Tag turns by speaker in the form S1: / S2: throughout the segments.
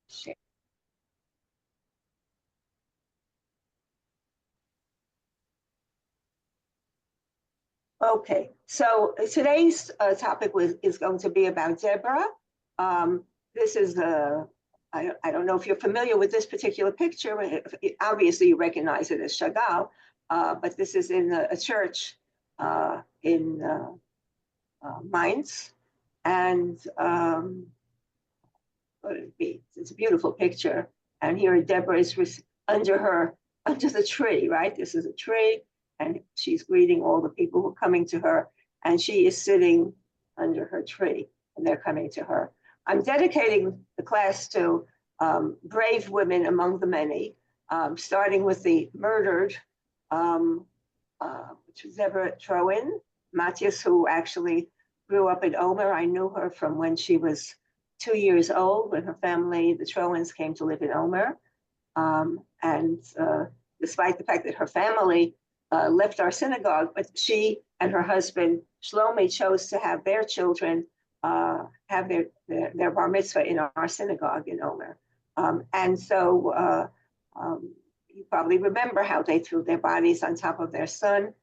S1: share. Okay, so today's topic is going to be about Deborah. This is I don't know if you're familiar with this particular picture. Obviously, you recognize it as Chagall, but this is in a church in Mainz, and what would it be? It's a beautiful picture. And here Deborah is under the tree, right? This is a tree, and she's greeting all the people who are coming to her, and she is sitting under her tree, and they're coming to her. I'm dedicating the class to brave women among the many, starting with the murdered, which was Deborah Troen, Matthias, who actually grew up in Omer. I knew her from when she was 2 years old, when her family, the Troens, came to live in Omer. And despite the fact that her family left our synagogue, but she and her husband, Shlomi, chose to have their children have their bar mitzvah in our synagogue in Omer. And so you probably remember how they threw their bodies on top of their son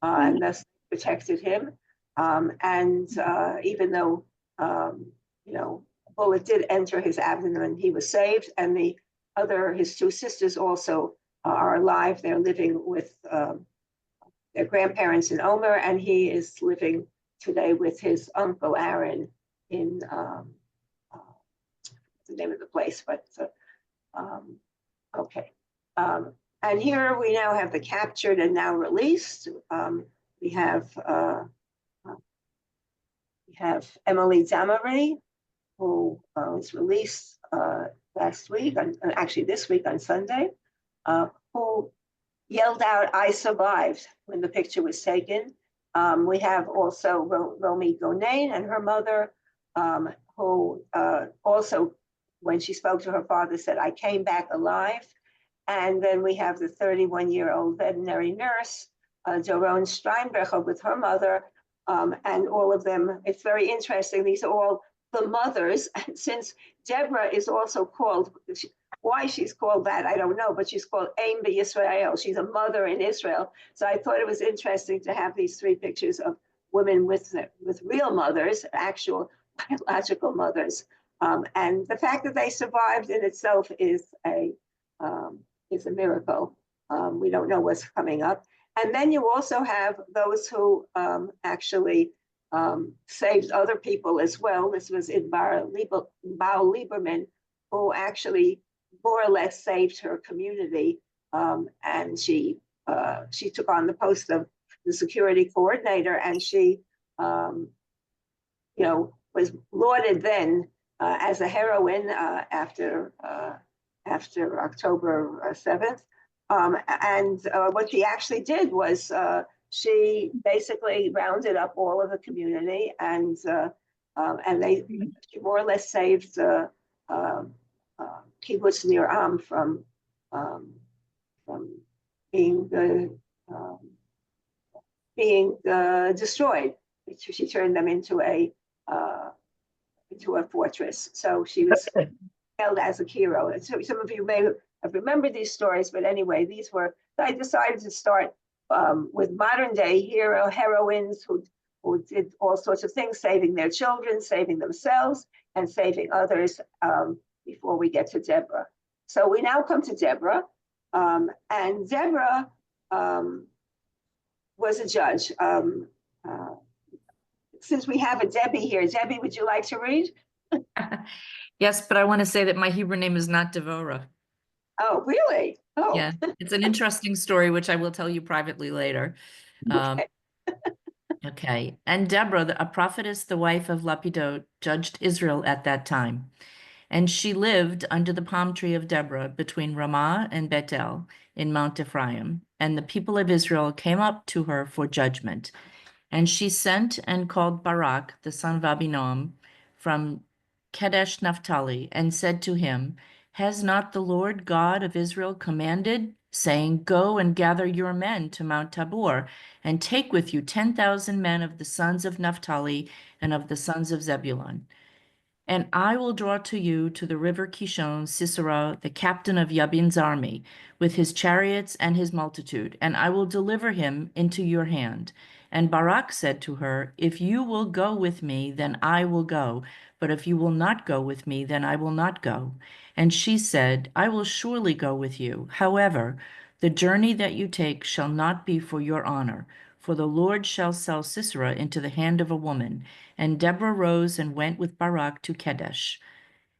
S1: and thus protected him. And even though, a bullet did enter his abdomen, he was saved. And his two sisters also are alive. They're living with their grandparents in Omer, and he is living today with his uncle Aaron in the name of the place, but okay. And here we now have the captured and now released. We have Emily Zamari, who was released last week, actually this week on Sunday, who yelled out, "I survived," when the picture was taken. We have also Romy Gonain and her mother, who also, when she spoke to her father, said, "I came back alive." And then we have the 31-year-old veterinary nurse, Doron Steinbrecher, with her mother, and all of them. It's very interesting. These are all the mothers. And since Deborah is also called, why she's called that, I don't know, but she's called Aim B'Yisrael. She's a mother in Israel. So I thought it was interesting to have these three pictures of women with real mothers, actual biological mothers. And the fact that they survived in itself is a miracle. We don't know what's coming up. And then you also have those who actually saved other people as well. This was Baal Lieberman, who actually more or less saved her community. And she took on the post of the security coordinator, and she, was lauded then as a heroine after October 7th. And what she actually did was she basically rounded up all of the community, and she more or less saved kibbutz Nir Am from being destroyed. She turned them into a fortress. So she was hailed as a hero. And so some of you may have remembered these stories, but anyway, I decided to start with modern day heroines who did all sorts of things, saving their children, saving themselves, and saving others before we get to Deborah. So we now come to Deborah, and Deborah was a judge. Since we have a Debbie here, Debbie, would you like to read?
S2: Yes, but I want to say that my Hebrew name is not Devorah.
S1: Oh, really? Oh.
S2: Yeah, it's an interesting story, which I will tell you privately later.
S1: Okay.
S2: Okay. And Deborah, a prophetess, the wife of Lapidot, judged Israel at that time. And she lived under the palm tree of Deborah between Ramah and Bethel in Mount Ephraim. And the people of Israel came up to her for judgment. And she sent and called Barak, the son of Abinoam, from Kadesh Naphtali, and said to him, "Has not the Lord God of Israel commanded, saying, Go and gather your men to Mount Tabor, and take with you 10,000 men of the sons of Naphtali and of the sons of Zebulun? And I will draw to you to the river Kishon Sisera, the captain of Yabin's army, with his chariots and his multitude, and I will deliver him into your hand. And Barak said to her, If you will go with me, then I will go, but if you will not go with me, then I will not go. And she said, I will surely go with you. However, the journey that you take shall not be for your honor, for the Lord shall sell Sisera into the hand of a woman. And Deborah rose and went with Barak to Kedesh.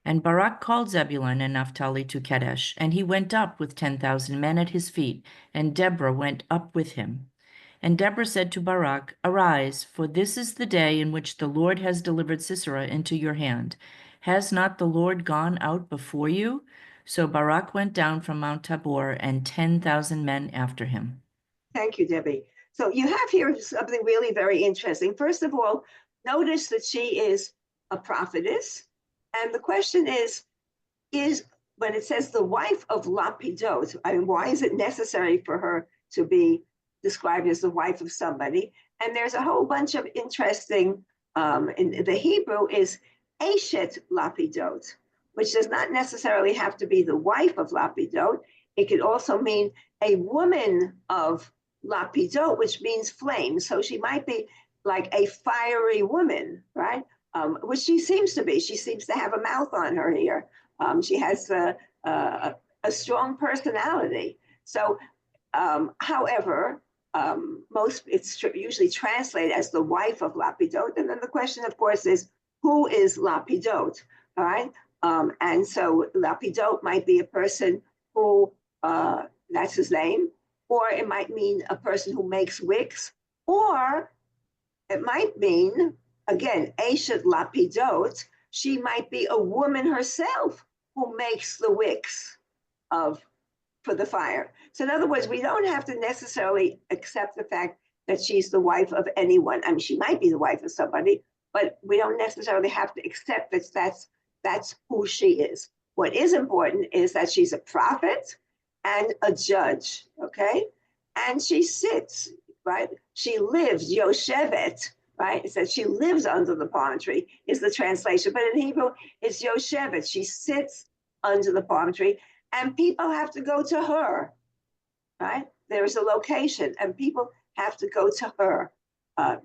S2: And Barak called Zebulun and Naphtali to Kedesh, and he went up with 10,000 men at his feet, and Deborah went up with him. And Deborah said to Barak, Arise, for this is the day in which the Lord has delivered Sisera into your hand. Has not the Lord gone out before you? So Barak went down from Mount Tabor, and 10,000 men after him.
S1: Thank you, Debbie. So you have here something really very interesting. First of all, notice that she is a prophetess. And the question is when it says the wife of Lapidot, I mean, why is it necessary for her to be described as the wife of somebody? And there's a whole bunch of interesting, in the Hebrew is Eshet Lapidot, which does not necessarily have to be the wife of Lapidot. It could also mean a woman of Lapidot, which means flame. So she might be like a fiery woman, right? Which she seems to be. She seems to have a mouth on her here. She has a strong personality. So, however, it's usually translated as the wife of Lapidot. And then the question, of course, is who is Lapidot? All right. And so Lapidot might be a person who, that's his name, or it might mean a person who makes wicks, or it might mean, again, Eshet Lapidot, she might be a woman herself who makes the wicks for the fire. So in other words, we don't have to necessarily accept the fact that she's the wife of anyone. I mean, she might be the wife of somebody, but we don't necessarily have to accept that that's who she is. What is important is that she's a prophet and a judge, okay? And she sits, right? She lives, Yoshevet, right? It says she lives under the palm tree is the translation, but in Hebrew, it's Yoshevet. She sits under the palm tree, and people have to go to her, right? There's a location, and people have to go to her.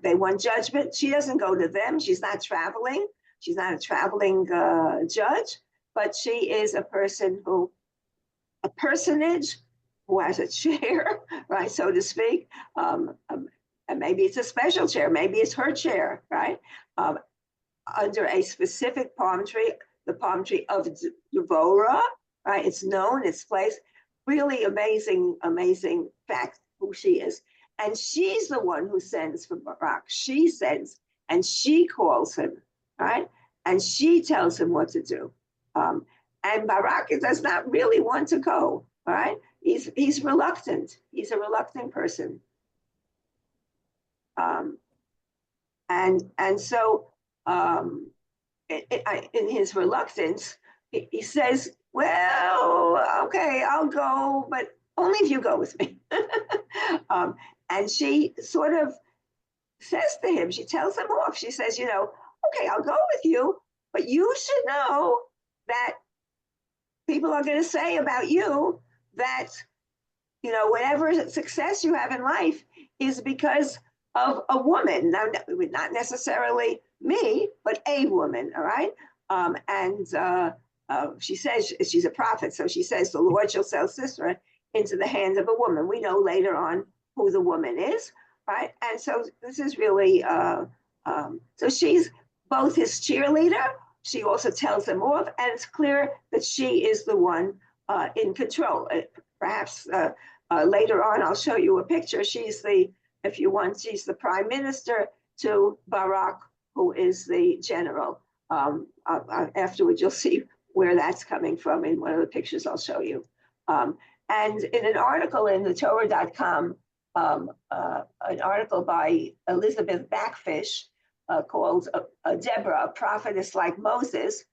S1: They want judgment. She doesn't go to them. She's not traveling. She's not a traveling judge, but she is a personage who has a chair, right, so to speak. And maybe it's a special chair. Maybe it's her chair, right? Under a specific palm tree, the palm tree of Deborah, right? It's known, it's placed. Really amazing, amazing fact who she is. And she's the one who sends for Barak. She sends and she calls him, right? And she tells him what to do. And Barak does not really want to go, all right? He's reluctant. He's a reluctant person. And so in his reluctance, he says, well, okay, I'll go, but only if you go with me. And she sort of says to him, she tells him off. She says, okay, I'll go with you, but you should know that people are going to say about you that, whatever success you have in life is because of a woman. Now, not necessarily me, but a woman, all right? She says she's a prophet, so she says the Lord shall sell Sisera into the hands of a woman. We know later on who the woman is, right? And so this is really, so she's both his cheerleader. She also tells him off, and it's clear that she is the one in control. Perhaps later on, I'll show you a picture. She's if you want, she's the prime minister to Barak, who is the general. Afterwards, you'll see where that's coming from in one of the pictures I'll show you. And in an article in the Torah.com, an article by Elizabeth Backfish called Deborah, a prophetess like Moses,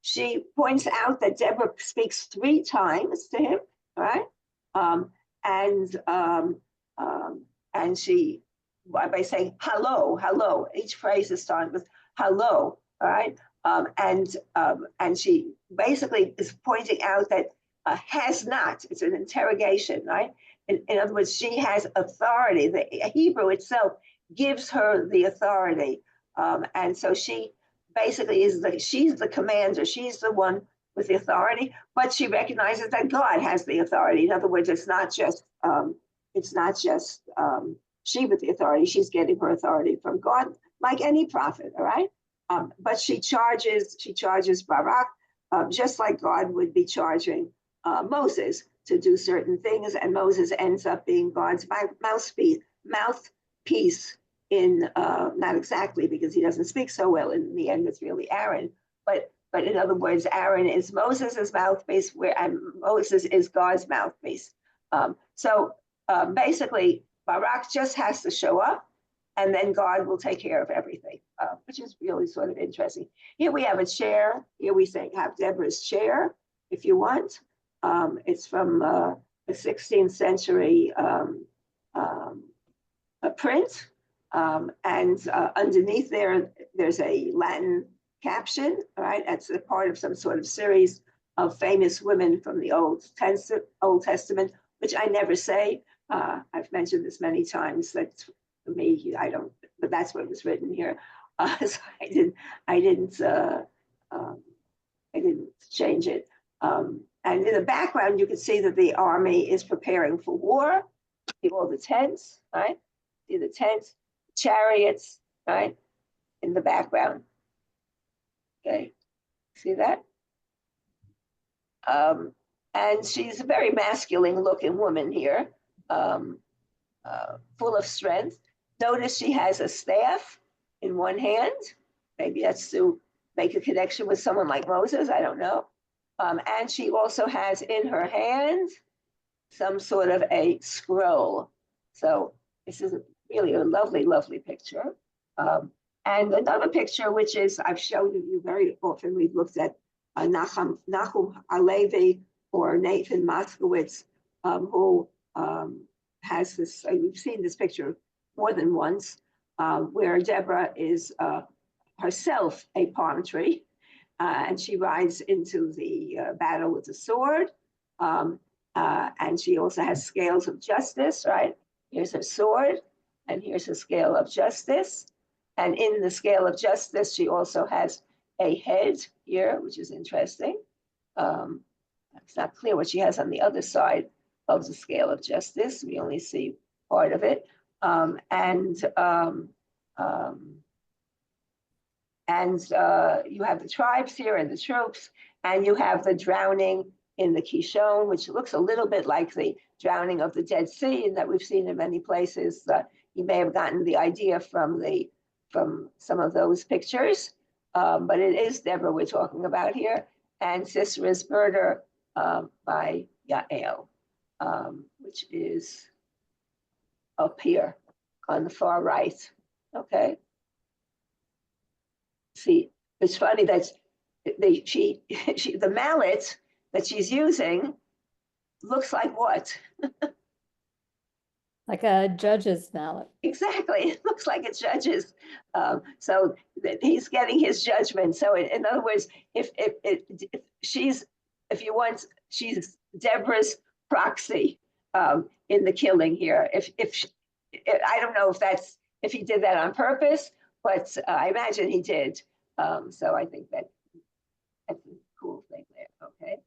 S1: she points out that Deborah speaks 3 times to him, right? And she, by saying hello, each phrase is started with hello, all right? And she basically is pointing out that has not, it's an interrogation, right? In other words, she has authority. The Hebrew itself gives her the authority. And so she basically she's the commander, she's the one with the authority, but she recognizes that God has the authority. In other words, it's not just she with the authority, she's getting her authority from God, like any prophet, all right? But she charges Barak, just like God would be charging Moses to do certain things, and Moses ends up being God's mouthpiece in, not exactly because he doesn't speak so well, in the end it's really Aaron, but in other words, Aaron is Moses's mouthpiece, and Moses is God's mouthpiece. So basically, Barak just has to show up, and then God will take care of everything, which is really sort of interesting. Here we have a chair. Here we have Deborah's chair, if you want. It's from a 16th century a print, and underneath there's a Latin caption, right? That's a part of some sort of series of famous women from the Old Testament, which I never say. I've mentioned this many times. That for me, I don't, but that's what was written here. So I didn't change it. And in the background, you can see that the army is preparing for war. See all the tents, right? See the tents, chariots, right? In the background. Okay, see that? And she's a very masculine looking woman here, full of strength. Notice she has a staff in one hand. Maybe that's to make a connection with someone like Moses, I don't know. And she also has in her hand some sort of a scroll. So this is really a lovely, lovely picture. And another picture, which is, I've shown you very often, we've looked at Nahum Halevi or Nathan Moskowitz, who has this, we've seen this picture more than once, where Deborah is herself a palm tree, and she rides into the battle with a sword, and she also has scales of justice, right? Here's her sword, and here's her scale of justice. And in the scale of justice, she also has a head here, which is interesting. It's not clear what she has on the other side of the scale of justice. We only see part of it. And you have the tribes here and the troops, and you have the drowning in the Kishon, which looks a little bit like the drowning of the Dead Sea that we've seen in many places. You may have gotten the idea from some of those pictures, but it is Deborah we're talking about here, and Sisera's murder by Yael, which is up here on the far right. Okay. See, it's funny that the mallet that she's using looks like what?
S3: Like a judge's mallet.
S1: Exactly, it looks like a judge's. So he's getting his judgment. So in other words, if she's Deborah's proxy in the killing here. I don't know if he did that on purpose, but I imagine he did. So I think that's a cool thing there. Okay.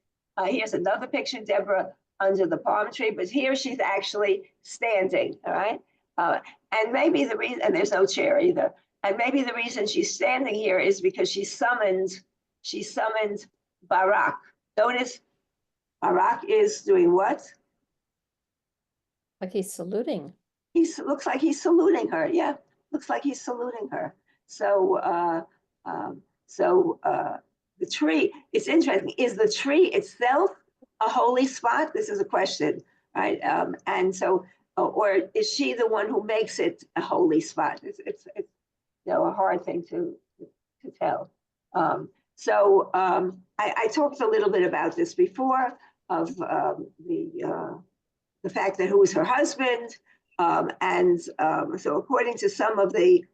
S1: Here's another picture, Deborah under the palm tree, but here she's actually standing. All right. And maybe the reason, and there's no chair either. And maybe the reason she's standing here is because she summoned Barak. Notice Barak is doing what?
S3: Like he's saluting.
S1: Looks like he's saluting her. Yeah, looks like he's saluting her. So, the tree, it's interesting. Is the tree itself a holy spot? This is a question, right? And so, or is she the one who makes it a holy spot? It's a hard thing to tell. I talked a little bit about this before of the fact that who was her husband, so according to some of the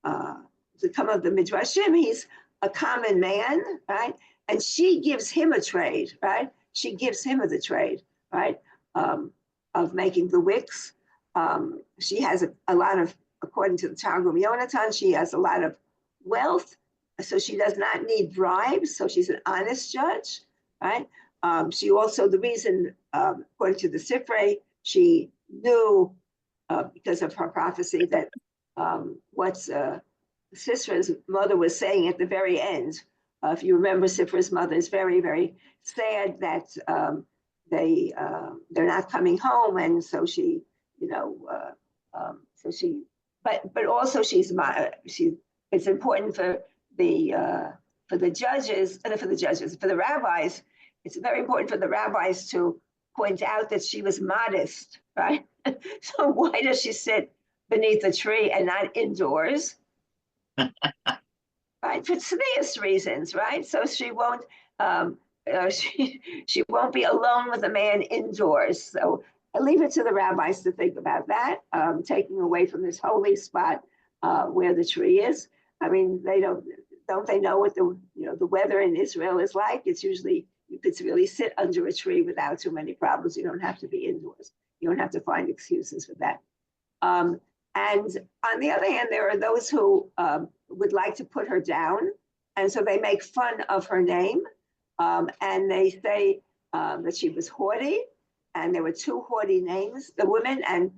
S1: Midrashim, he's a common man, right? And she gives him a trade, right? She gives him the trade, right? Of making the wicks. She has a lot of, according to the Targum Yonatan, she has a lot of wealth, so she does not need bribes, so she's an honest judge, right? She also, the reason, according to the Sifrei, she knew, because of her prophecy, that what Sisra's mother was saying at the very end. If you remember, Sifra's mother is very, very sad that they're not coming home, and so she, but also it's important for the judges, for the rabbis. It's very important for the rabbis to point out that she was modest, right? So why does she sit beneath a tree and not indoors? Right, for serious reasons, right? So she won't she won't be alone with a man indoors. So I leave it to the rabbis to think about that, taking away from this holy spot where the tree is. I mean, don't they know what the weather in Israel is like? It's usually, you could really sit under a tree without too many problems. You don't have to be indoors. You don't have to find excuses for that. And on the other hand, there are those who would like to put her down. And so they make fun of her name. And they say that she was haughty. And there were two haughty names, the women. And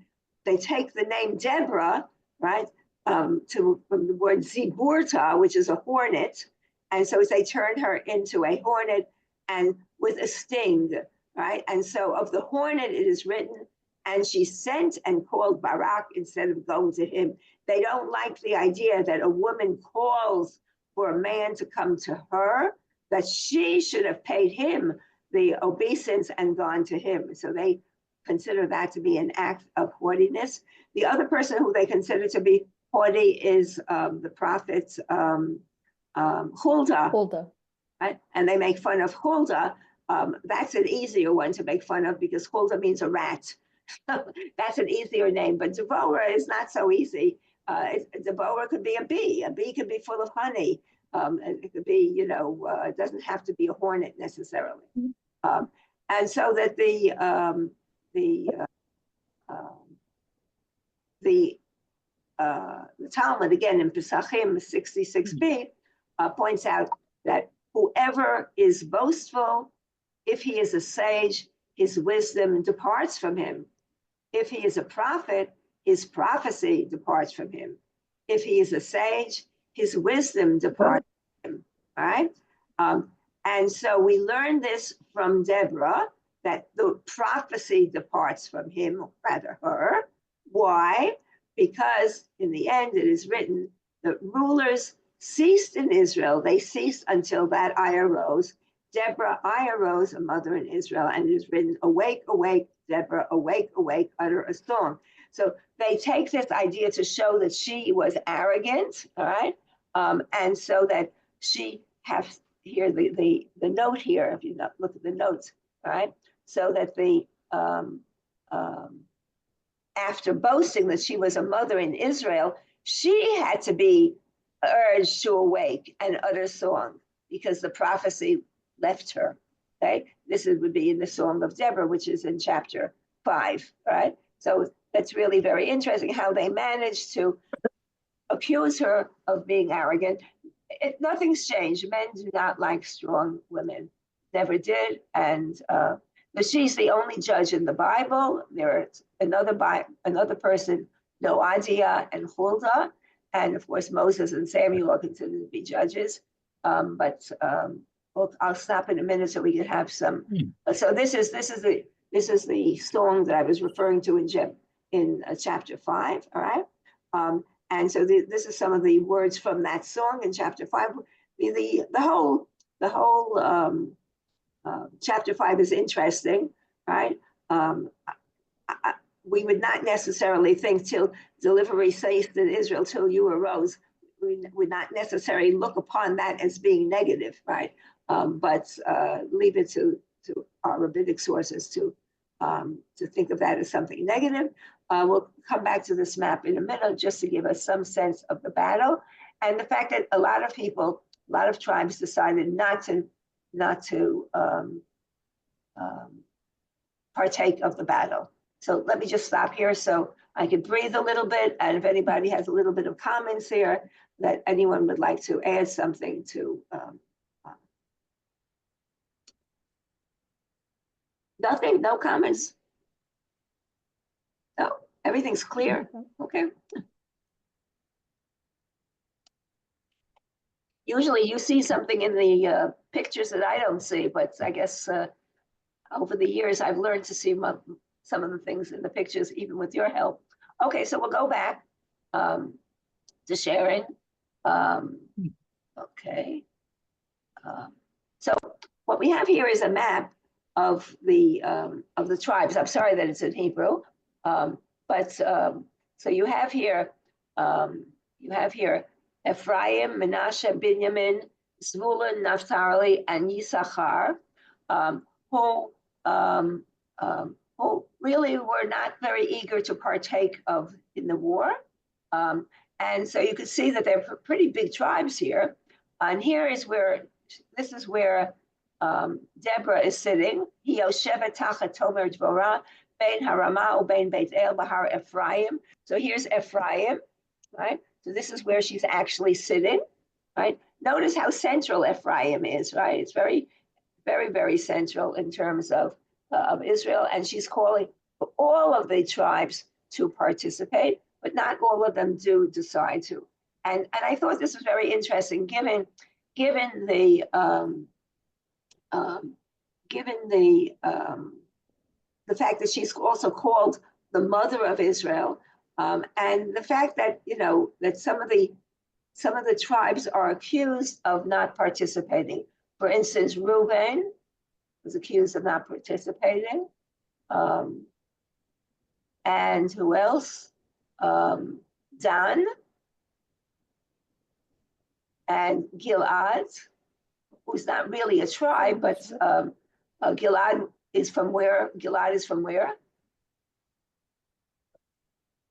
S1: they take the name Deborah, right, from the word ziburta, which is a hornet. And so they turn her into a hornet and with a sting, right? And so of the hornet, it is written, and she sent and called Barak instead of going to him. They don't like the idea that a woman calls for a man to come to her, that she should have paid him the obeisance and gone to him. So they consider that to be an act of haughtiness. The other person who they consider to be haughty is the prophet Huldah.
S3: Huldah.
S1: Right? And they make fun of Huldah. That's an easier one to make fun of because Huldah means a rat. That's an easier name, but Deborah is not so easy. Deborah could be a bee. A bee could be full of honey. It could be, it doesn't have to be a hornet necessarily. And so that the Talmud, again in Pesachim 66b, points out that whoever is boastful, if he is a sage, his wisdom departs from him. If he is a prophet, his prophecy departs from him. If he is a sage, his wisdom departs from him, right? And so we learn this from Deborah, that the prophecy departs from him, rather her. Why? Because in the end, it is written, the rulers ceased in Israel. They ceased until that I arose. Deborah, I arose, a mother in Israel, and it is written, awake, awake, Deborah, awake, awake, utter a song. So they take this idea to show that she was arrogant, all right? And so that she has here, the note here, if you look at the notes, all right? So that after boasting that she was a mother in Israel, she had to be urged to awake and utter song because the prophecy left her. Okay, this would be in the Song of Deborah, which is in chapter 5. Right, so that's really very interesting how they managed to accuse her of being arrogant. Nothing's changed. Men do not like strong women, never did, and she's the only judge in the Bible. There's another person, Noadiah and Huldah, and of course Moses and Samuel are considered to be judges. I'll stop in a minute so we can have some. So this is the song that I was referring to in chapter 5. All right, and so this is some of the words from that song in chapter 5. The whole chapter 5 is interesting, right? We would not necessarily think till delivery ceased in Israel till you arose. We would not necessarily look upon that as being negative, right? But leave it to our rabbinic sources to think of that as something negative. We'll come back to this map in a minute just to give us some sense of the battle and the fact that a lot of people a lot of tribes decided not to partake of the battle. So let me just stop here so I can breathe a little bit. And if anybody has a little bit of comments here, that anyone would like to add something to. Nothing, no comments? No, everything's clear. Okay. Usually you see something in the pictures that I don't see, but I guess over the years I've learned to see some of the things in the pictures, even with your help. Okay, so we'll go back to sharing. Okay. So what we have here is a map of the tribes. I'm sorry that it's in Hebrew, but so you have here Ephraim, Menashe, Binyamin, Zvulun, Naphtali, and Yisachar, who really were not very eager to partake in the war. And so you can see that they're pretty big tribes here. And this is where Deborah is sitting. Hi Yoshevet tachat Tomer Dvorah, bein Harama ubein Beit El Bahar Ephraim. So here's Ephraim, right? So this is where she's actually sitting, right? Notice how central Ephraim is, right? It's very, very, very central in terms of Israel. And she's calling all of the tribes to participate, but not all of them do decide to. And I thought this was very interesting, given the fact that she's also called the mother of Israel, and the fact that that some of the tribes are accused of not participating. For instance, Reuben was accused of not participating, and who else? Dan and Gilad, who's not really a tribe, but Gilad is from where? Gilad is from where?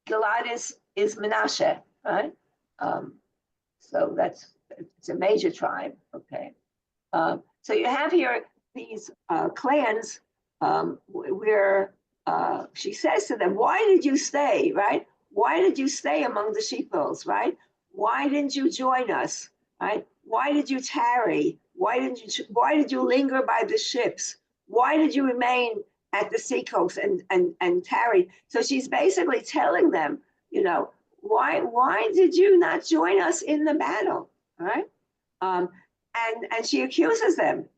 S1: Gilad is Menashe, right? So it's a major tribe, okay? So you have here these clans where she says to them, why did you stay, right? Why did you stay among the sheepfolds, right? Why didn't you join us, right? Why did you tarry? Why did you linger by the ships? Why did you remain at the seacoast and tarry? So she's basically telling them, why did you not join us in the battle, right? And she accuses them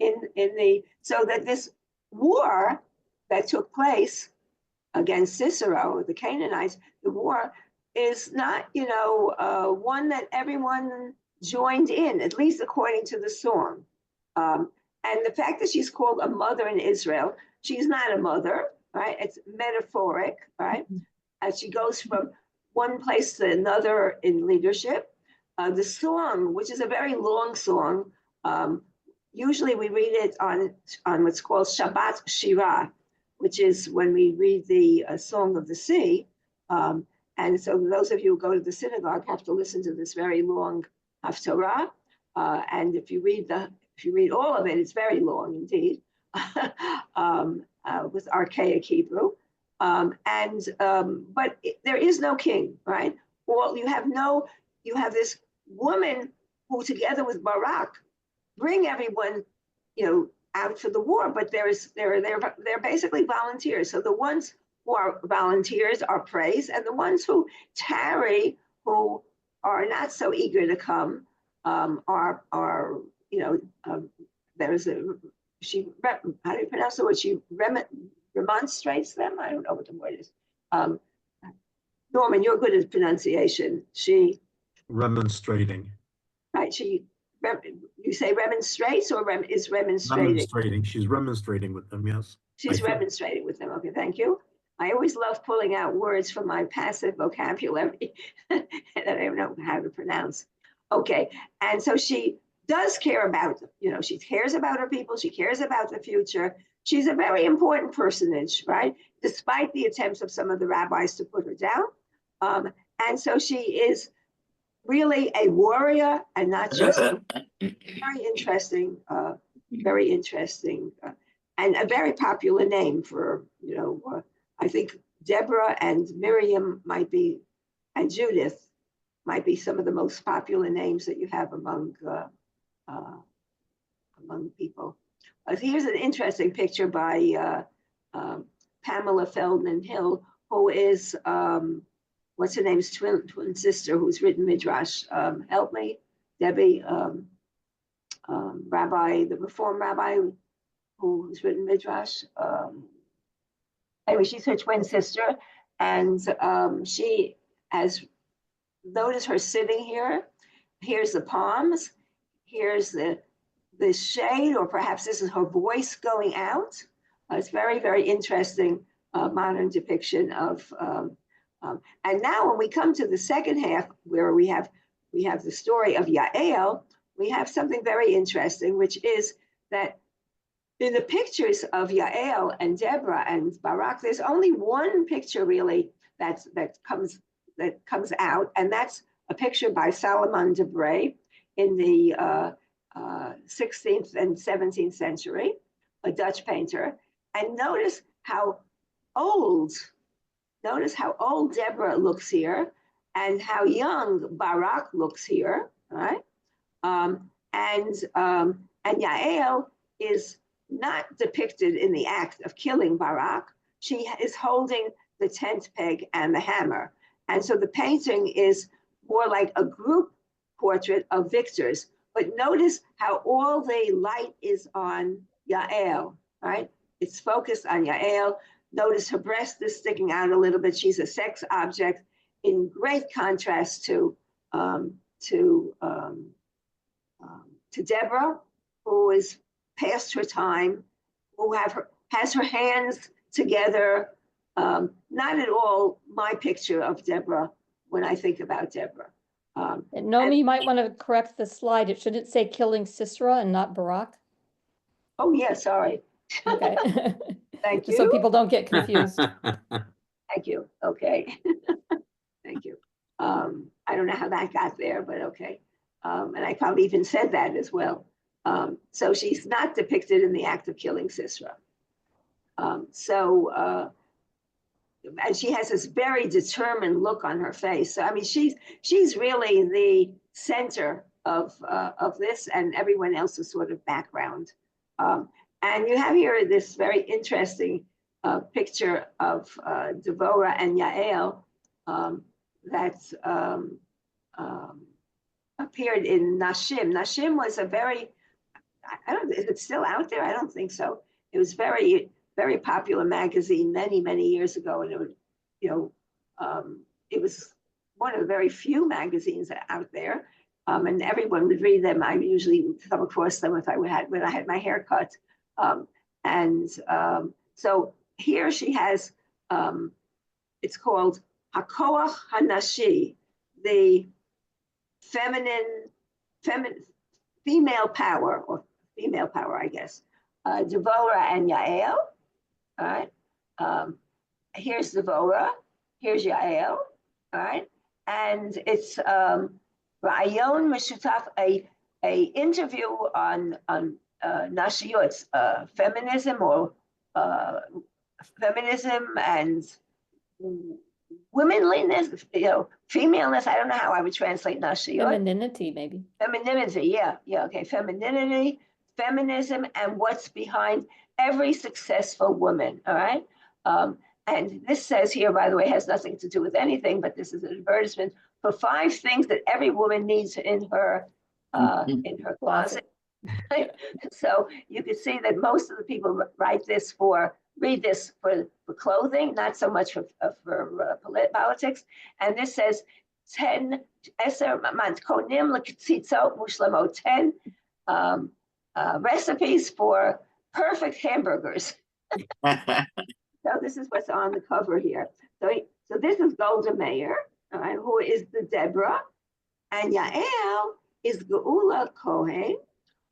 S1: so that this war that took place against Sisera, the Canaanites, the war is not, one that everyone joined in, at least according to the song. And the fact that she's called a mother in Israel, she's not a mother, right? It's metaphoric, right? As she goes from one place to another in leadership. The song, which is a very long song, usually we read it on what's called Shabbat Shirah, which is when we read the Song of the Sea. And so those of you who go to the synagogue have to listen to this very long Haftarah. And if you read all of it, it's very long indeed, with archaic Hebrew. But there is no king, right? Well, you have this woman who, together with Barak, bring everyone, out to the war. But they're basically volunteers. So the ones who are volunteers are praised, and the ones who tarry, who are not so eager to come, are there's how do you pronounce the word? She remonstrates them. I don't know what the word is. Norman, you're good at pronunciation. She
S4: remonstrating.
S1: Right. You say remonstrates or is remonstrating?
S4: Remonstrating. She's remonstrating with them. Yes.
S1: She's remonstrating with them. Okay, thank you. I always love pulling out words from my passive vocabulary that I don't know how to pronounce. Okay, and so she does care about, she cares about her people. She cares about the future. She's a very important personage, right? Despite the attempts of some of the rabbis to put her down. And so she is really a warrior and not just very interesting, and a very popular name for, I think Deborah and Miriam might be, and Judith might be some of the most popular names that you have among people. Here's an interesting picture by Pamela Feldman Hill, who is, what's her name's twin sister, who's written Midrash. Help me, Debbie, rabbi, the Reform rabbi who's written Midrash. Anyway, she's her twin sister, and she has, notice her sitting here. Here's the palms. Here's the shade, or perhaps this is her voice going out. It's very, very interesting modern depiction of. And now, when we come to the second half, where we have the story of Yael, we have something very interesting, which is that in the pictures of Yael and Deborah and Barak, there's only one picture really that comes out, and that's a picture by Salomon de Bray in the 16th and 17th century, a Dutch painter. And notice how old Deborah looks here, and how young Barak looks here, right? And Yael is not depicted in the act of killing Barak. She is holding the tent peg and the hammer. And so the painting is more like a group portrait of victors. But notice how all the light is on Yael, right? It's focused on Yael. Notice her breast is sticking out a little bit. She's a sex object, in great contrast to Deborah, who is past her time, who has her hands together. Not at all my picture of Deborah when I think about Deborah.
S3: And Naomi, you might want to correct the slide. It shouldn't say killing Sisera and not Barak.
S1: Oh, yeah, sorry.
S3: Okay.
S1: Thank you.
S3: So people don't get confused.
S1: Thank you. Okay. Thank you. I don't know how that got there, but okay. And I probably even said that as well. So she's not depicted in the act of killing Sisera. And she has this very determined look on her face. So I mean, she's really the center of this, and everyone else is sort of background. And you have here this very interesting picture of Deborah and Yael that's appeared in Nashim. Nashim was a very, I don't know, is it still out there? I don't think so. It was very, very popular magazine many, many years ago. And it would, it was one of the very few magazines out there. And everyone would read them. I usually would come across them when I had my hair cut. So here she has, it's called Hakoach Hanashi, the female power, I guess. Deborah and Yael. All right. Here's Deborah. Here's Yael. All right. And it's Rayon Meshutaf, a interview on Nashiyot, feminism and womanliness, femaleness. I don't know how I would translate Nashiyot.
S3: Femininity, maybe.
S1: Femininity, yeah, okay. Femininity, feminism, and what's behind every successful woman, all right? And this says here, by the way, has nothing to do with anything, but this is an advertisement for 5 things that every woman needs in her closet. So you can see that most of the people read this for clothing, not so much for politics. And this says 10 recipes for perfect hamburgers. So this is what's on the cover here. So this is Golda Meir, all right, who is the Deborah, and Yael is Geula Cohen,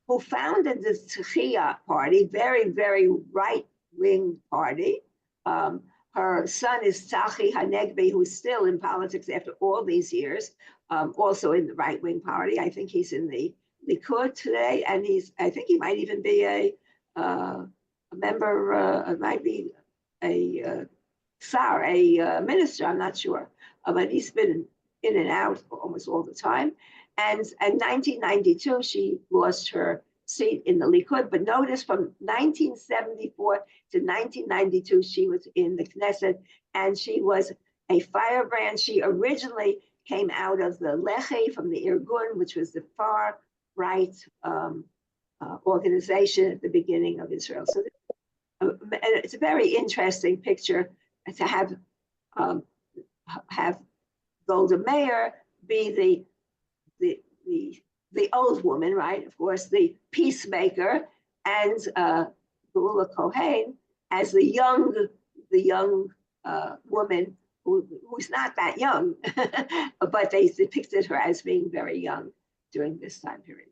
S1: who founded the Tzchia party, very, very right-wing party. Her son is Tzachi Hanegbi, who's still in politics after all these years. also in the right-wing party. I think he's in the Likud today, and I think he might even be a member, might be a minister, I'm not sure. But he's been in and out almost all the time. And in 1992, she lost her seat in the Likud. But notice from 1974 to 1992, she was in the Knesset, and she was a firebrand. She originally came out of the Lehi from the Irgun, which was the far right organization at the beginning of Israel. So it's a very interesting picture to have Golda Meir be the old woman, right? Of course, the peacemaker, and Geula Kohen as the young woman who's not that young, but they depicted her as being very young during this time period.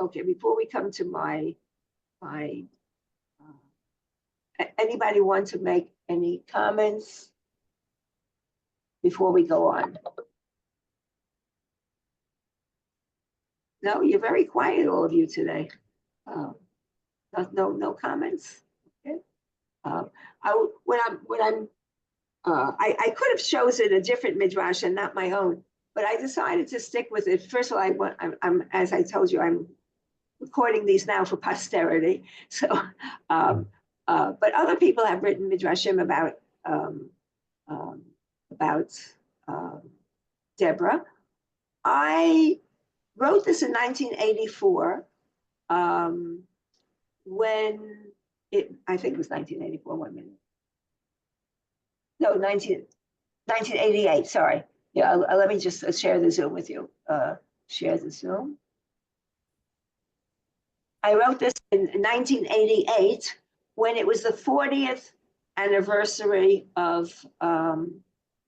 S1: Okay, before we come to my anybody want to make any comments before we go on? No, you're very quiet, all of you today. No comments. Okay. I could have chosen a different midrash and not my own, but I decided to stick with it. First of all, I'm as I told you, I'm recording these now for posterity. So, but other people have written midrashim about Deborah. I wrote this in 1984 when I think it was 1984, 1 minute. No, 1988, sorry. Yeah, let me just share the Zoom with you. Share the Zoom. I wrote this in 1988 when it was the 40th anniversary of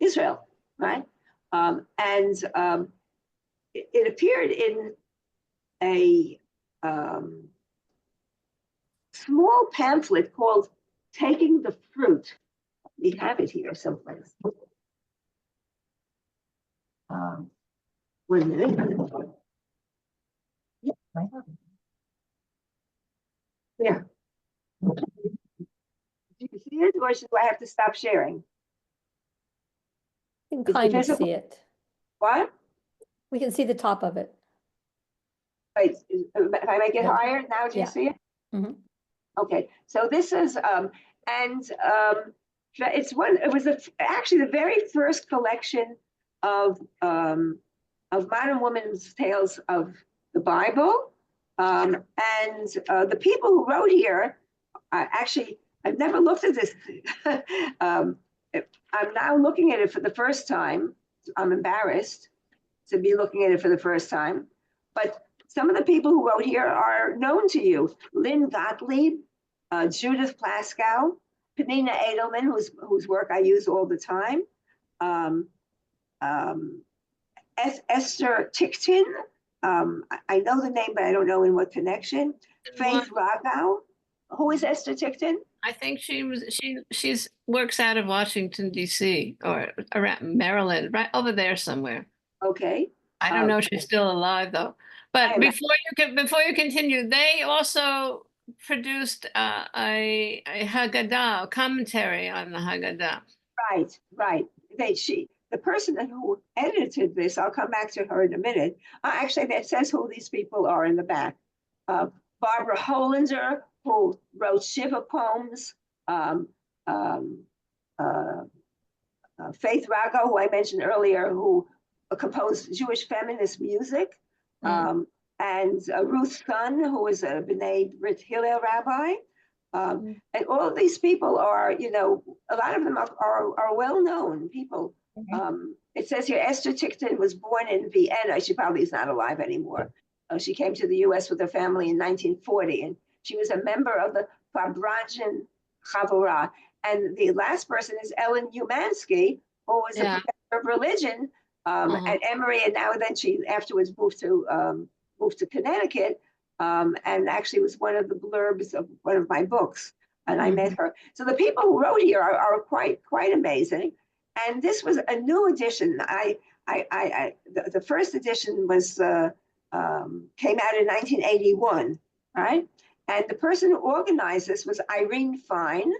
S1: Israel, right? It appeared in a small pamphlet called Taking the Fruit. We have it here someplace. 1 minute. Yeah, I have it. Yeah. Do you see it, or do I have to stop sharing?
S3: You can kind of see it.
S1: What?
S3: We can see the top of it.
S1: Wait, if I make it
S3: Yeah.
S1: higher, now do you
S3: Yeah.
S1: see it?
S3: Mhm.
S1: Okay, so this is, it was actually the very first collection of modern women's tales of the Bible. The people who wrote here, actually, I've never looked at this. I'm now looking at it for the first time. I'm embarrassed to be looking at it for the first time. But some of the people who wrote here are known to you. Lynn Gottlieb, Judith Plaskow, Penina Edelman, whose work I use all the time. Esther Ticktin. I know the name, but I don't know in what connection. Faith Ragau. Who is Esther Ticktin?
S5: I think she's works out of Washington, D.C. or around Maryland, right over there somewhere.
S1: Okay.
S5: I don't know if she's still alive though. But before you continue, they also produced a Haggadah, a commentary on the Haggadah.
S1: Right. The person who edited this, I'll come back to her in a minute. Actually, that says who these people are in the back. Barbara Holander, who wrote Shiva poems. Faith Rago, who I mentioned earlier, who composed Jewish feminist music. And Ruth Sun, who was a B'nai Brit Hillel rabbi. And all of these people are, a lot of them are well-known people. It says here, Esther Ticktin was born in Vienna. She probably is not alive anymore. She came to the US with her family in 1940, and she was a member of the Fabrajan Chavurah. And the last person is Ellen Umansky, who was a professor of religion at Emory, and then she afterwards moved to Connecticut, and actually was one of the blurbs of one of my books. And I met her. So the people who wrote here are quite amazing. And this was a new edition. the first edition was came out in 1981, right? And the person who organized this was Irene Fine,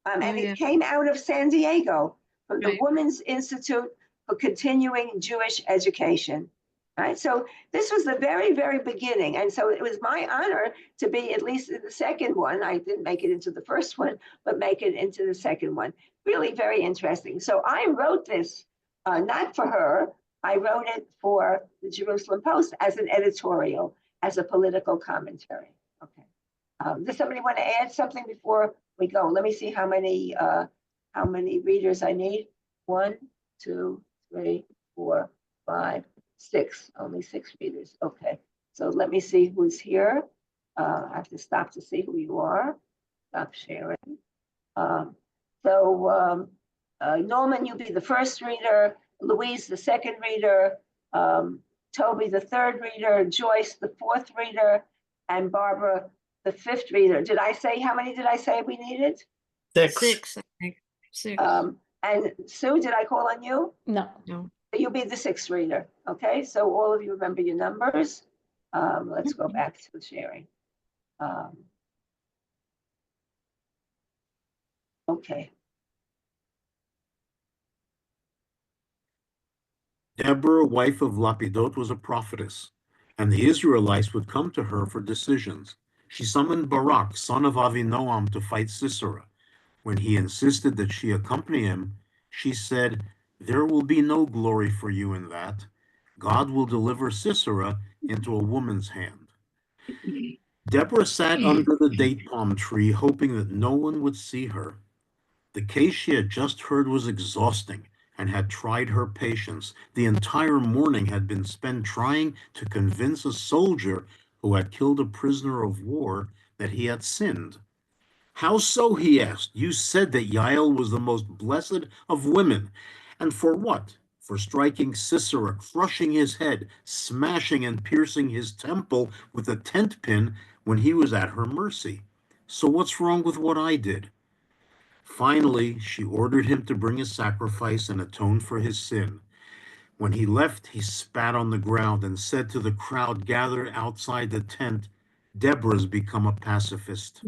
S1: and it came out of San Diego from the
S5: Right.
S1: Women's Institute for Continuing Jewish Education. Right, so this was the very, very beginning, and so it was my honor to be at least in the second one. I didn't make it into the first one, but make it into the second one. Really very interesting. So I wrote this not for her. I wrote it for the Jerusalem Post as an editorial, as a political commentary. Okay. Does somebody want to add something before we go? Let me see how many readers I need. 1, 2, 3, 4, 5, 6. Only 6 readers. Okay. So let me see who's here. I have to stop to see who you are. Stop sharing. Norman, you'll be the first reader. Louise, the second reader. Toby, the third reader. Joyce, the fourth reader. And Barbara, the fifth reader. Did I say, how many did I say we needed?
S6: 6.
S5: 6, I think. 6.
S1: And Sue, did I call on you?
S3: No.
S5: No.
S1: You'll be the sixth reader. Okay, so all of you remember your numbers. Let's go back to the sharing. Okay.
S4: Deborah, wife of Lapidot, was a prophetess, and the Israelites would come to her for decisions. She summoned Barak, son of Avinoam, to fight Sisera. When he insisted that she accompany him, she said, "There will be no glory for you in that. God will deliver Sisera into a woman's hand." Deborah sat under the date palm tree, hoping that no one would see her. The case she had just heard was exhausting and had tried her patience. The entire morning had been spent trying to convince a soldier who had killed a prisoner of war that he had sinned. "How so?" he asked. "You said that Yael was the most blessed of women. And for what? For striking Sisera, crushing his head, smashing and piercing his temple with a tent pin when he was at her mercy. So what's wrong with what I did?" Finally, she ordered him to bring a sacrifice and atone for his sin. When he left, he spat on the ground and said to the crowd gathered outside the tent, "Deborah's become a pacifist."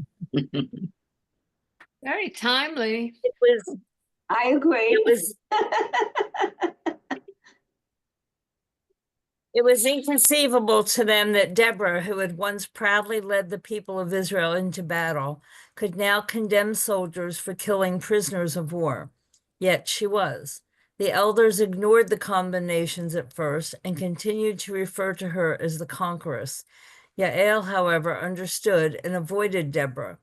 S5: Very timely.
S1: I agree.
S6: It was inconceivable to them that Deborah, who had once proudly led the people of Israel into battle, could now condemn soldiers for killing prisoners of war. Yet she was. The elders ignored the condemnations at first and continued to refer to her as the conqueress. Yael, however, understood and avoided Deborah.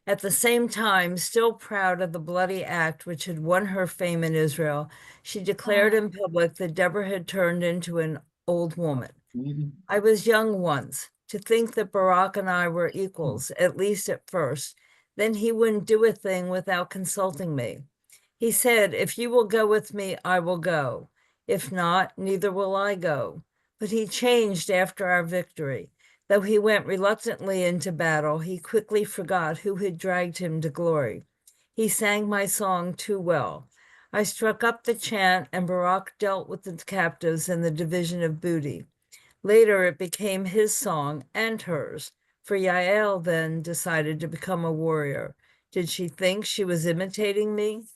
S6: At the same time, still proud of the bloody act which had won her fame in Israel, she declared in public that Deborah had turned into an old woman. "I was young once. To think that Barak and I were equals, at least at first. Then he wouldn't do a thing without consulting me. He said, 'If you will go with me, I will go. If not, neither will I go.' But he changed after our victory. Though he went reluctantly into battle, he quickly forgot who had dragged him to glory. He sang my song too well. I struck up the chant, and Barak dealt with the captives and the division of booty. Later, it became his song and hers, for Yael then decided to become a warrior. Did she think she was imitating me?"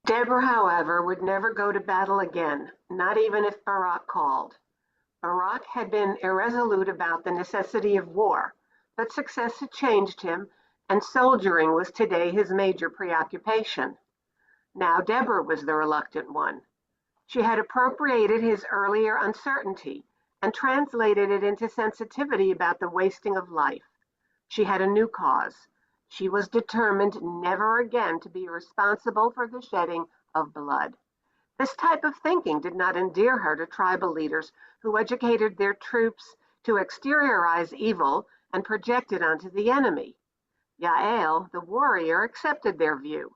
S7: Deborah, however, would never go to battle again, not even if Barak called. Barak had been irresolute about the necessity of war, but success had changed him, and soldiering was today his major preoccupation. Now Deborah was the reluctant one. She had appropriated his earlier uncertainty and translated it into sensitivity about the wasting of life. She had a new cause. She was determined never again to be responsible for the shedding of blood. This type of thinking did not endear her to tribal leaders who educated their troops to exteriorize evil and project it onto the enemy. Yael, the warrior, accepted their view.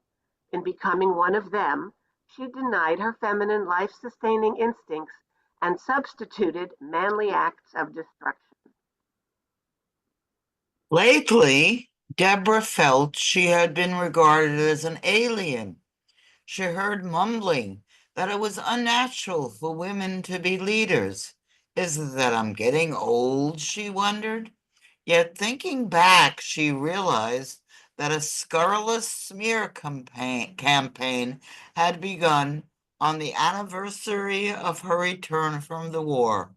S7: In becoming one of them, she denied her feminine life-sustaining instincts and substituted manly acts of destruction.
S8: Lately, Deborah felt she had been regarded as an alien. She heard mumbling that it was unnatural for women to be leaders. Is it that I'm getting old, she wondered? Yet thinking back, she realized that a scurrilous smear campaign had begun on the anniversary of her return from the war.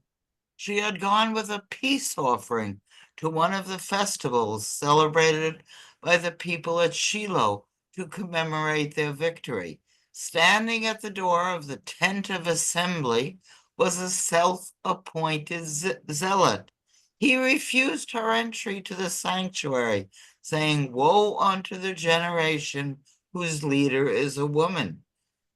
S8: She had gone with a peace offering to one of the festivals celebrated by the people at Shiloh to commemorate their victory. Standing at the door of the tent of assembly was a self-appointed zealot. He refused her entry to the sanctuary, saying, "Woe unto the generation whose leader is a woman."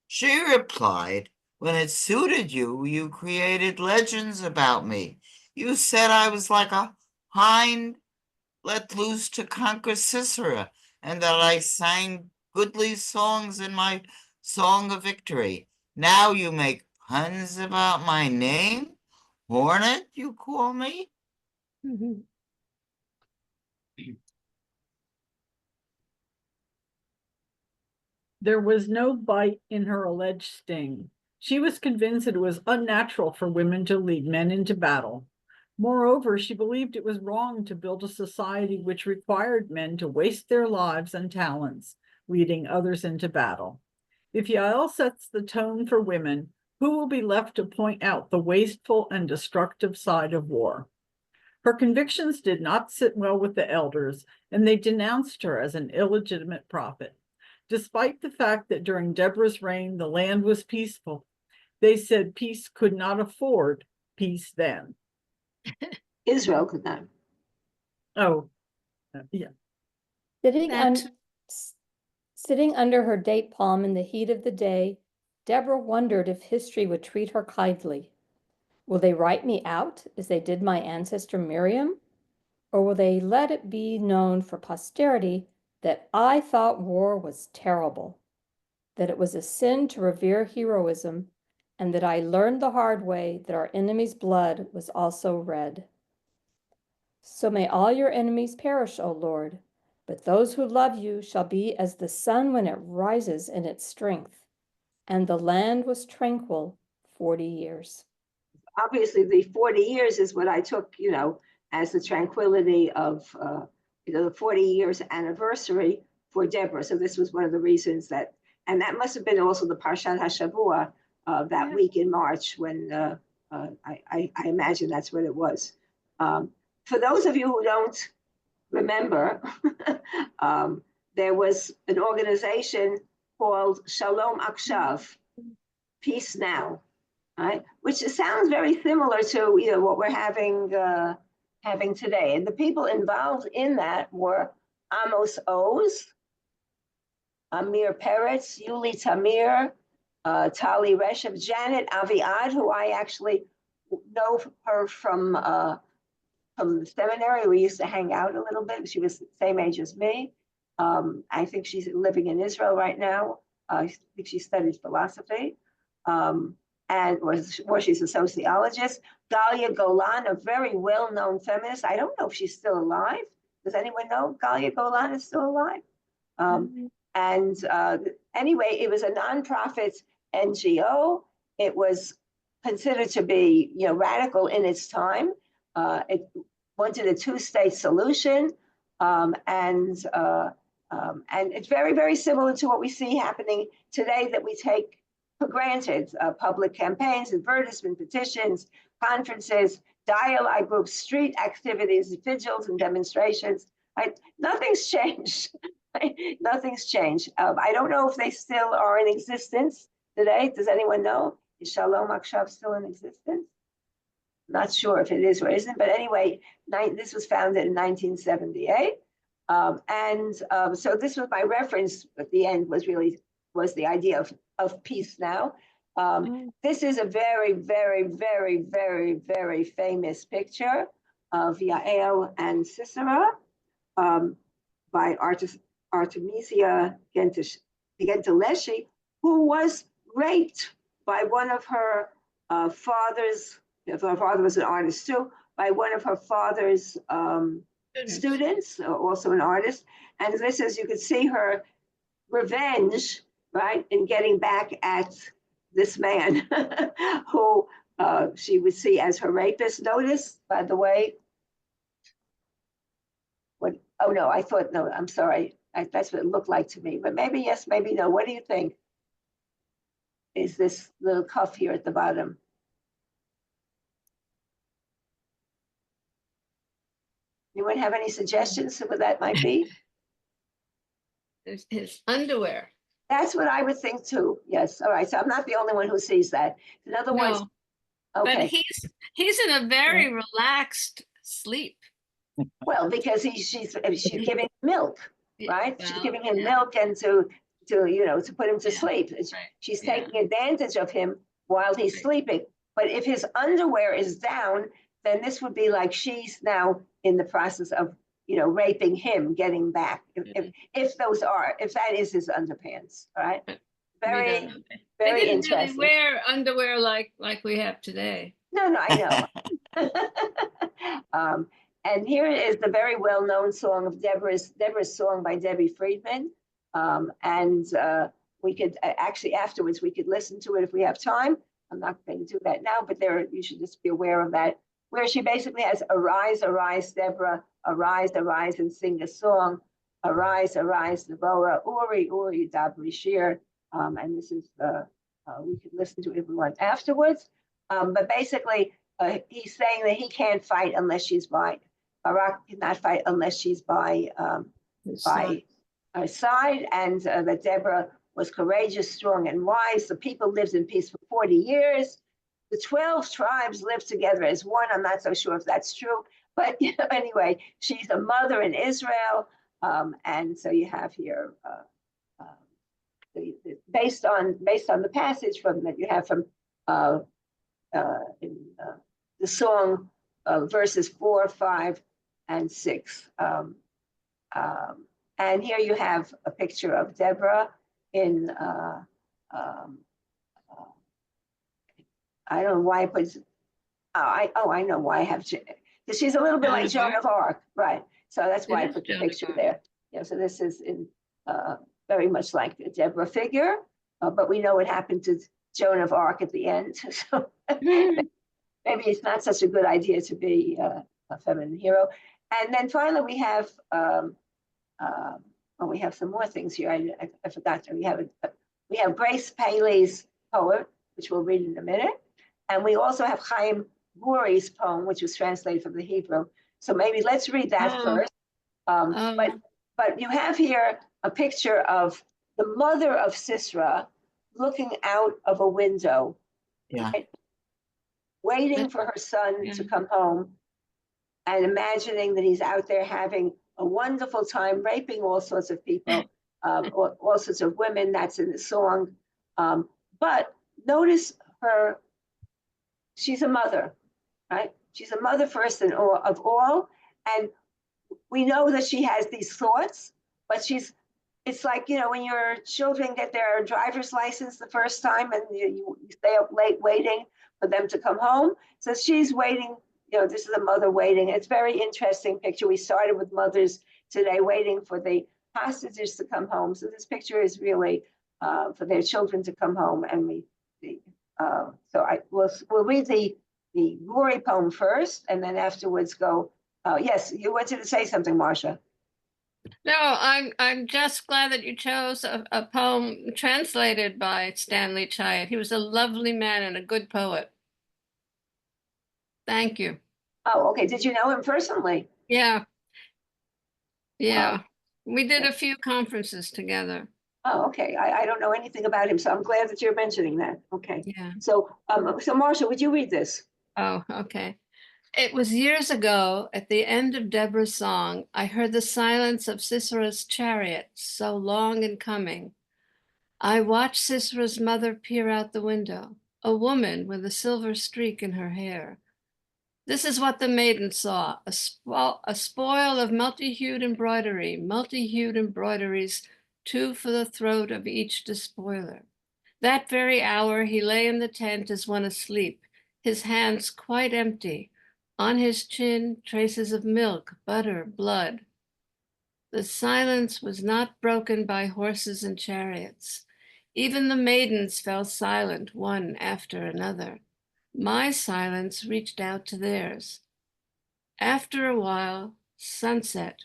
S8: She replied, "When it suited you, you created legends about me. You said I was like a hind let loose to conquer Sisera, and that I sang goodly songs in my song of victory. Now you make puns about my name? Hornet, you call me?"
S9: There was no bite in her alleged sting. She was convinced that it was unnatural for women to lead men into battle. Moreover, she believed it was wrong to build a society which required men to waste their lives and talents, leading others into battle. If Yael sets the tone for women, who will be left to point out the wasteful and destructive side of war? Her convictions did not sit well with the elders, and they denounced her as an illegitimate prophet. Despite the fact that during Deborah's reign, the land was peaceful, they said peace could not afford peace then.
S1: Israel could not.
S9: Oh, yeah.
S3: Sitting under her date palm in the heat of the day, Deborah wondered if history would treat her kindly. Will they write me out as they did my ancestor Miriam? Or will they let it be known for posterity that I thought war was terrible, that it was a sin to revere heroism, and that I learned the hard way that our enemies' blood was also red? So may all your enemies perish, O Lord, but those who love you shall be as the sun when it rises in its strength. And the land was tranquil 40 years.
S1: Obviously, the 40 years is what I took, as the tranquility of, the 40 years anniversary for Deborah. So this was one of the reasons that, and that must have been also the Parshat HaShavua that week in March when I imagine that's what it was. For those of you who don't remember, there was an organization called Shalom Akshav, Peace Now, right? Which sounds very similar to what we're having today. And the people involved in that were Amos Oz, Amir Peretz, Yuli Tamir, Tali Reshev, Janet Aviad, who I actually know her from the seminary. We used to hang out a little bit. She was the same age as me. I think she's living in Israel right now. I think she studied philosophy. Or she's a sociologist. Galia Golan, a very well-known feminist. I don't know if she's still alive. Does anyone know Galia Golan is still alive? Anyway, it was a nonprofit NGO. It was considered to be, radical in its time. It wanted a two-state solution, and it's very, very similar to what we see happening today that we take for granted. Public campaigns, advertisement, petitions, conferences, dialogue groups, street activities, vigils, and demonstrations. Right? Nothing's changed. Nothing's changed. I don't know if they still are in existence today. Does anyone know? Is Shalom Akshav still in existence? Not sure if it is or isn't, but anyway, this was founded in 1978. So this was my reference at the end was the idea of peace now. This is a very, very, very, very, very famous picture of Yael and Sisera by Artemisia Gentileschi, who was raped by one of her father's, if her father was an artist too, by one of her father's students, also an artist. And this is, you could see her revenge right, in getting back at this man who she would see as her rapist. Notice, by the way, what, oh no, I thought, no, I'm sorry. That's what it looked like to me, but maybe yes, maybe no. What do you think? Is this little cuff here at the bottom? Anyone have any suggestions of what that might be?
S5: His underwear.
S1: That's what I would think too. Yes. All right. So I'm not the only one who sees that. In other words,
S5: No, but
S1: okay.
S5: he's in a very relaxed sleep.
S1: Well, because she's giving milk, right? She's
S5: Well,
S1: giving him
S5: yeah.
S1: milk and to to put him to
S5: Yeah,
S1: sleep.
S5: right,
S1: She's
S5: yeah.
S1: taking advantage of him while he's
S5: Right.
S1: sleeping. But if his underwear is down, then this would be like she's now in the process of raping him, getting back. If that is his underpants, all right?
S5: We
S1: Very,
S5: don't know. They
S1: very
S5: didn't really
S1: interesting.
S5: wear underwear like we have today.
S1: No, I know. And here is the very well-known song of Deborah's song by Debbie Friedman. And we could actually afterwards we could listen to it if we have time. I'm not going to do that now, but you should just be aware of that, where she basically has arise, arise, Deborah, arise, arise, and sing a song. Arise, arise, Deborah, Uri, Uri, Dabri Shir. And this is we could listen to it if we want afterwards. But basically, he's saying that he can't fight unless she's by. Barak cannot fight unless she's by her side, and that Deborah was courageous, strong, and wise. The people lived in peace for 40 years. The 12 tribes lived together as one. I'm not so sure if that's true, but anyway, she's a mother in Israel, and so you have here. Based on the passage from that you have from in the song verses 4, 5, and 6. And here you have a picture of Deborah in I don't know why I put I know why I have, because she's a little bit like Joan of Arc, right? So that's why I put the picture there. Yeah, so this is in very much like the Deborah figure, but we know what happened to Joan of Arc at the end. So maybe it's not such a good idea to be a feminine hero. And then finally, we have we have some more things here. I forgot. We have Grace Paley's poem, which we'll read in a minute, and we also have Chaim Guri's poem, which was translated from the Hebrew. So maybe let's read that first. But you have here a picture of the mother of Sisera looking out of a window, right? Waiting for her son to come home and imagining that he's out there having a wonderful time, raping all sorts of people, all sorts of women. That's in the song. But notice her, she's a mother, right? She's a mother first and of all. And we know that she has these thoughts, but it's like, when your children get their driver's license the first time and you stay up late waiting for them to come home. So she's waiting, this is a mother waiting. It's a very interesting picture. We started with mothers today waiting for the hostages to come home. So this picture is really for their children to come home. And we'll read the Guri poem first, and then afterwards go. Yes, you wanted to say something, Marcia.
S5: No, I'm just glad that you chose a poem translated by Stanley Chyatt. He was a lovely man and a good poet. Thank you.
S1: Oh, okay. Did you know him personally?
S5: Yeah. Yeah. We did a few conferences together.
S1: Oh, okay. I don't know anything about him, so I'm glad that you're mentioning that. Okay.
S5: Yeah.
S1: So Marcia, would you read this?
S5: Oh, okay. It was years ago, at the end of Deborah's song, I heard the silence of Sisera's chariot, so long in coming. I watched Sisera's mother peer out the window, a woman with a silver streak in her hair. This is what the maiden saw, a spoil of multi-hued embroideries, 2 for the throat of each despoiler. That very hour he lay in the tent as one asleep, his hands quite empty. On his chin, traces of milk, butter, blood. The silence was not broken by horses and chariots. Even the maidens fell silent, one after another. My silence reached out to theirs. After a while, sunset.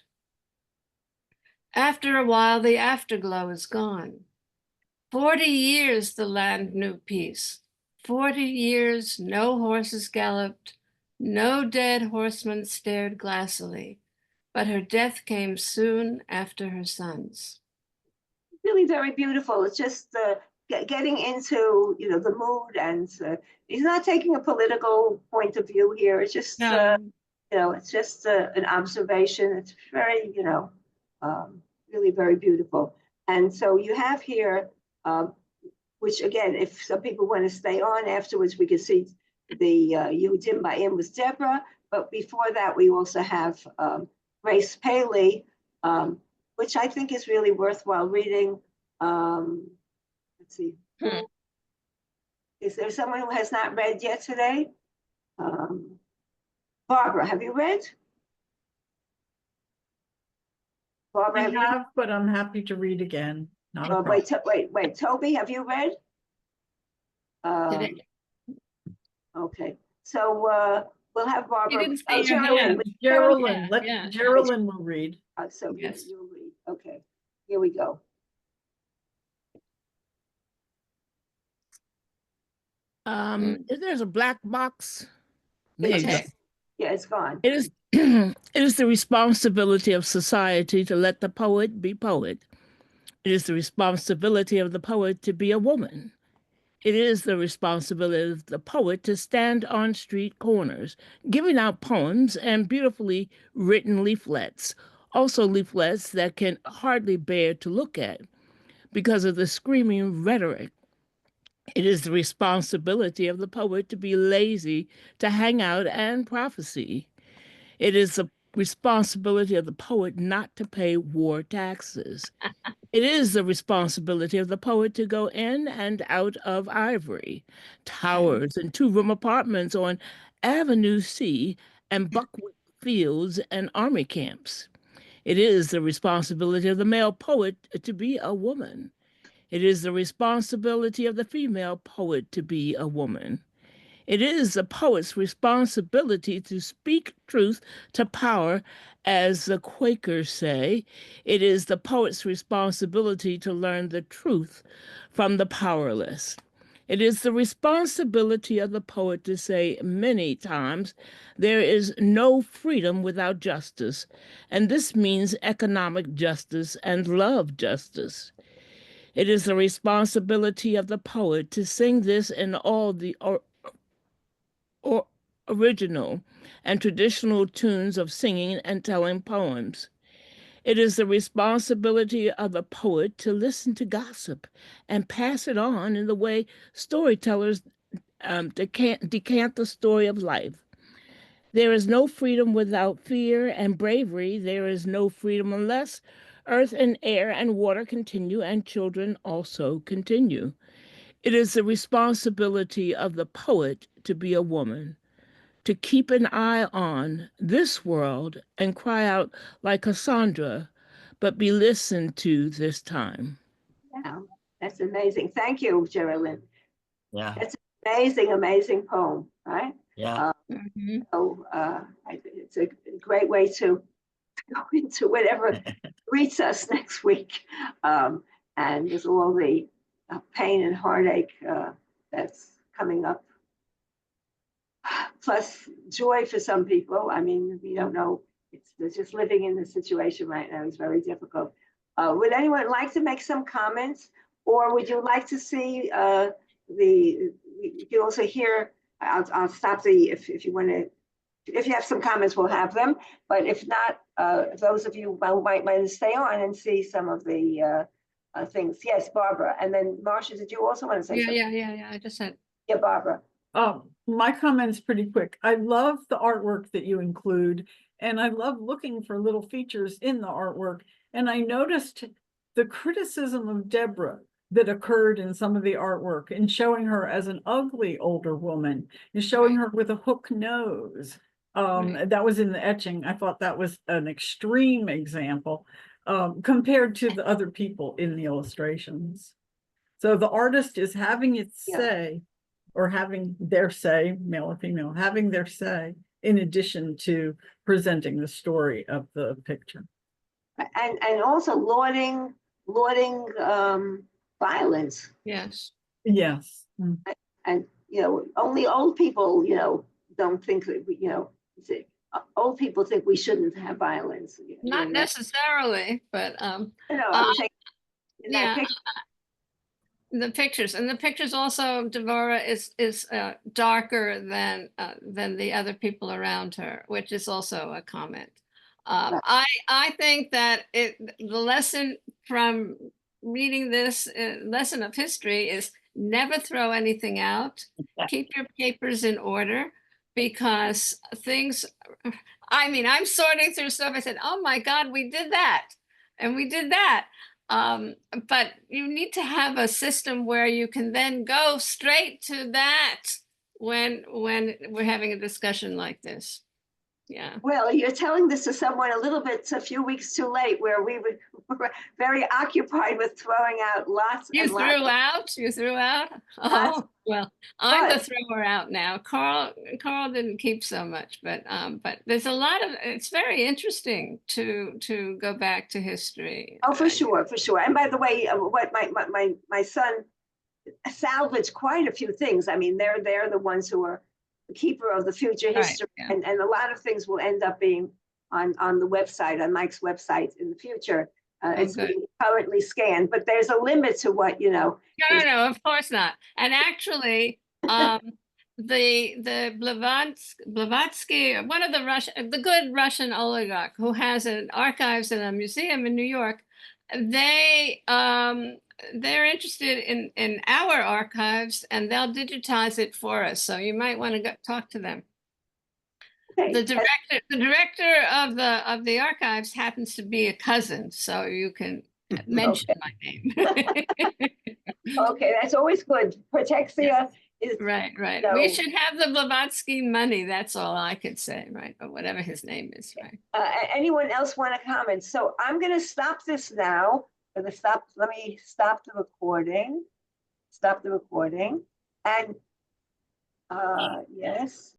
S5: After a while, the afterglow is gone. 40 years the land knew peace. 40 years no horses galloped, no dead horsemen stared glassily, but her death came soon after her sons.
S1: Really very beautiful. It's just getting into, the mood, and he's not taking a political point of view here. It's just, it's just an observation. It's very, really very beautiful. And so you have here, which again, if some people want to stay on afterwards, we can see the Yehudim Ba'im was Deborah, but before that, we also have Grace Paley, which I think is really worthwhile reading. Let's see. Is there someone who has not read yet today? Barbara, have you read? Barbara,
S9: I
S1: have you?
S9: have, but I'm happy to read again. Not a problem.
S1: Wait, Toby, have you read?
S5: Today.
S1: Okay, so we'll have Barbara.
S5: didn't say your
S1: Geraldine,
S5: hand.
S9: Geraldine,
S5: Yeah.
S9: Geraldine will read.
S1: So
S5: Yes.
S1: you'll read. Okay, here we go.
S10: There's a black box. There you go.
S1: Okay. Yeah, it's gone.
S10: It is it is the responsibility of society to let the poet be poet. It is the responsibility of the poet to be a woman. It is the responsibility of the poet to stand on street corners, giving out poems and beautifully written leaflets, also leaflets that can hardly bear to look at because of the screaming rhetoric. It is the responsibility of the poet to be lazy, to hang out and prophesy. It is the responsibility of the poet not to pay war taxes. It is the responsibility of the poet to go in and out of ivory, towers, and two-room apartments on Avenue C and buckwheat fields and army camps. It is the responsibility of the male poet to be a woman. It is the responsibility of the female poet to be a woman. It is the poet's responsibility to speak truth to power, as the Quakers say. It is the poet's responsibility to learn the truth from the powerless. It is the responsibility of the poet to say many times, there is no freedom without justice, and this means economic justice and love justice. It is the responsibility of the poet to sing this in all the or original and traditional tunes of singing and telling poems. It is the responsibility of the poet to listen to gossip and pass it on in the way storytellers decant the story of life. There is no freedom without fear and bravery. There is no freedom unless earth and air and water continue and children also continue. It is the responsibility of the poet to be a woman, to keep an eye on this world and cry out like Cassandra, but be listened to this time.
S1: Wow, that's amazing. Thank you, Geraldine.
S8: Yeah.
S1: That's an amazing, amazing poem, right?
S8: Yeah.
S1: So it's a great way to go into whatever greets us next week. And there's all the pain and heartache that's coming up. Plus joy for some people. I mean, we don't know. It's just living in the situation right now is very difficult. Would anyone like to make some comments, or would you like to see you can also hear? I'll stop if you want to. If you have some comments, we'll have them. But if not, those of you who might want to stay on and see some of the things. Yes, Barbara, and then Marcia. Did you also want to say something?
S5: Yeah. I just said.
S1: Yeah, Barbara.
S9: My comment's pretty quick. I love the artwork that you include, and I love looking for little features in the artwork. And I noticed the criticism of Deborah that occurred in some of the artwork, and showing her as an ugly older woman, and showing her with a hook nose. That was in the etching. I thought that was an extreme example compared to the other people in the illustrations. So the artist is having its
S1: Yeah.
S9: say, or having their say, male or female, having their say in addition to presenting the story of the picture.
S1: And also lauding violence.
S5: Yes.
S9: Yes.
S1: And, only old people, don't think that, old people think we shouldn't have violence.
S5: Not necessarily, but
S1: No, I'm saying in that
S5: yeah.
S1: picture.
S5: The pictures also, Deborah is darker than the other people around her, which is also a comment.
S1: Right.
S5: I think that the lesson from reading this lesson of history is never throw anything out. Keep your papers in order, because things, I mean, I'm sorting through stuff. I said, oh my God, we did that. And we did that. But you need to have a system where you can then go straight to that when we're having a discussion like this. Yeah.
S1: Well, you're telling this to someone a few weeks too late, where we were very occupied with throwing out lots
S5: You
S1: and
S5: threw
S1: lots.
S5: out? You threw out?
S1: Lots.
S5: Oh, well, I'm the
S1: But-
S5: thrower out now. Carl didn't keep so much, but there's a lot of, it's very interesting to go back to history.
S1: Oh, for sure. And by the way, what my son salvaged quite a few things. I mean, they're the ones who are the keeper of the future history,
S5: Right, yeah.
S1: and a lot of things will end up being on the website, on Mike's website in the future. It's
S5: good.
S1: being currently scanned, but there's a limit to what,
S5: No, of course not. And actually, the Blavatsky, one of the good Russian oligarch who has an archives and a museum in New York, they're interested in our archives, and they'll digitize it for us. So you might want to talk to them.
S1: okay.
S5: The director of the archives happens to be a cousin, so you can mention my name.
S1: Okay, that's always good. Protexia is
S5: Right.
S1: No.
S5: We should have the Blavatsky money. That's all I could say, right? Or whatever his name is, right?
S1: Anyone else want to comment? So I'm going to stop this now. Let me stop the recording. And yes.